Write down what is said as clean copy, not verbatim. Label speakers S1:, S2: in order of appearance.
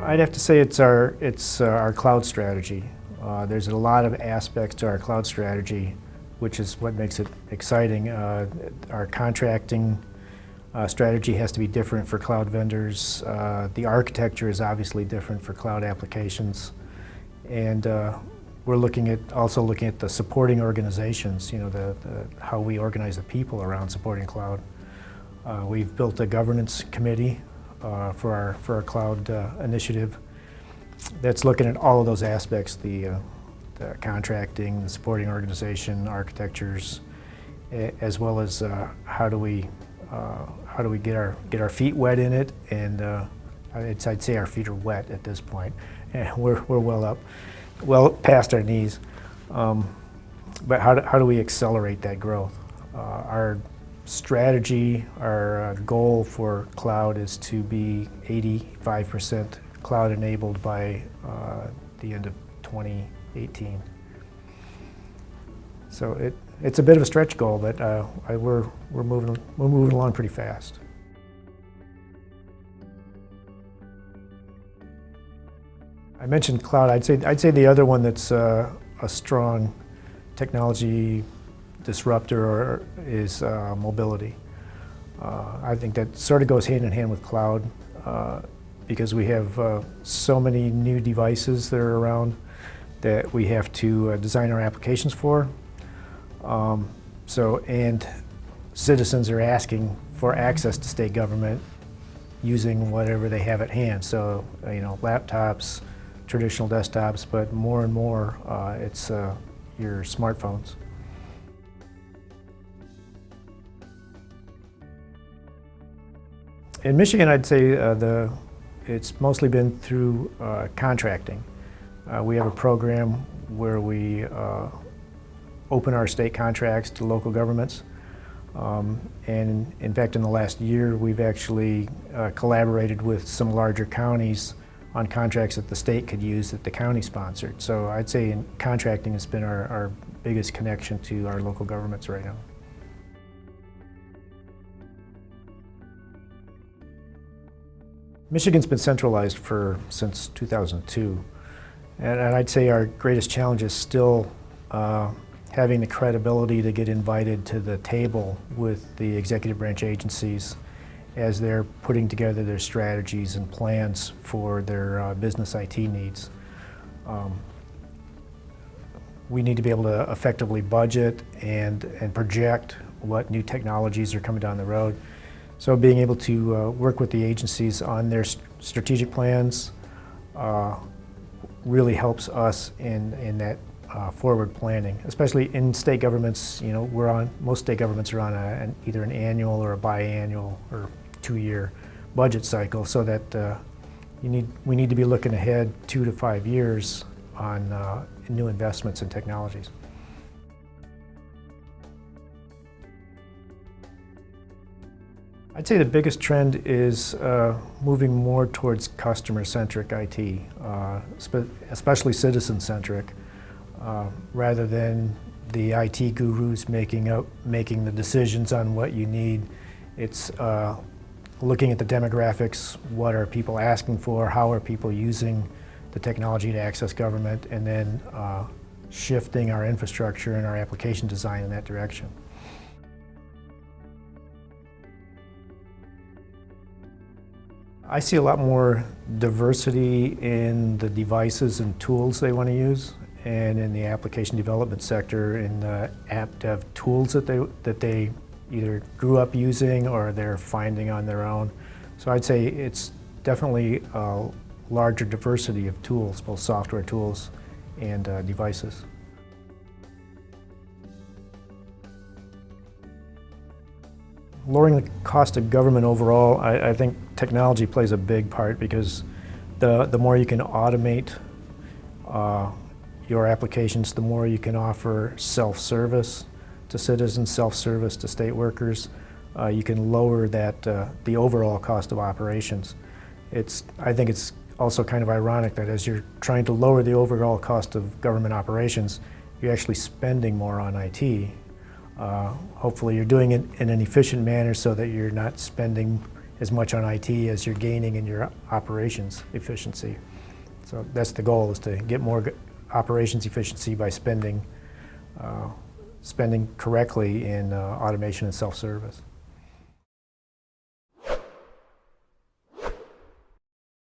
S1: I'd have to say it's our cloud strategy. There's a lot of aspects to our cloud strategy, which is what makes it exciting. Our contracting strategy has to be different for cloud vendors. The architecture is obviously different for cloud applications, and we're also looking at the supporting organizations. You know, how we organize the people around supporting cloud. We've built a governance committee for our cloud initiative that's looking at all of those aspects: the contracting, the supporting organization, architectures, as well as how do we get our feet wet in it. And I'd say our feet are wet at this point. We're well past our knees. But how do we accelerate that growth? Our strategy, our goal for cloud is to be 85% cloud enabled by the end of 2018. So it's a bit of a stretch goal, but we're moving along pretty fast. I mentioned cloud. I'd say the other one that's a strong technology disruptor is mobility. I think that sort of goes hand in hand with cloud because we have so many new devices that are around that we have to design our applications for. And citizens are asking for access to state government using whatever they have at hand. So, you know, laptops, traditional desktops, but more and more it's your smartphones. In Michigan, I'd say it's mostly been through contracting. We have a program where we open our state contracts to local governments. And in fact, in the last year, we've actually collaborated with some larger counties on contracts that the state could use that the county sponsored. So I'd say in contracting has been our biggest connection to our local governments right now. Michigan's been centralized since 2002, and I'd say our greatest challenge is still having the credibility to get invited to the table with the executive branch agencies as they're putting together their strategies and plans for their business IT needs. We need to be able to effectively budget and project what new technologies are coming down the road. So being able to work with the agencies on their strategic plans really helps us in that forward planning, especially in state governments. You know, most state governments are on either an annual or a biannual or 2-year budget cycle, so that we need to be looking ahead 2 to 5 years on new investments in technologies. I'd say the biggest trend is moving more towards customer-centric IT, especially citizen-centric, rather than the IT gurus making the decisions on what you need. It's looking at the demographics, what are people asking for, how are people using the technology to access government, and then shifting our infrastructure and our application design in that direction. I see a lot more diversity in the devices and tools they want to use, and in the application development sector, in the app dev tools that they either grew up using or they're finding on their own. So I'd say it's definitely a larger diversity of tools, both software tools and devices. Lowering the cost of government overall, I think technology plays a big part, because the more you can automate your applications, the more you can offer self-service to citizens, self-service to state workers. You can lower the overall cost of operations. I think it's also kind of ironic that as you're trying to lower the overall cost of government operations, you're actually spending more on IT. Hopefully you're doing it in an efficient manner so that you're not spending as much on IT as you're gaining in your operations efficiency. So that's the goal, is to get more operations efficiency by spending correctly in automation and self-service.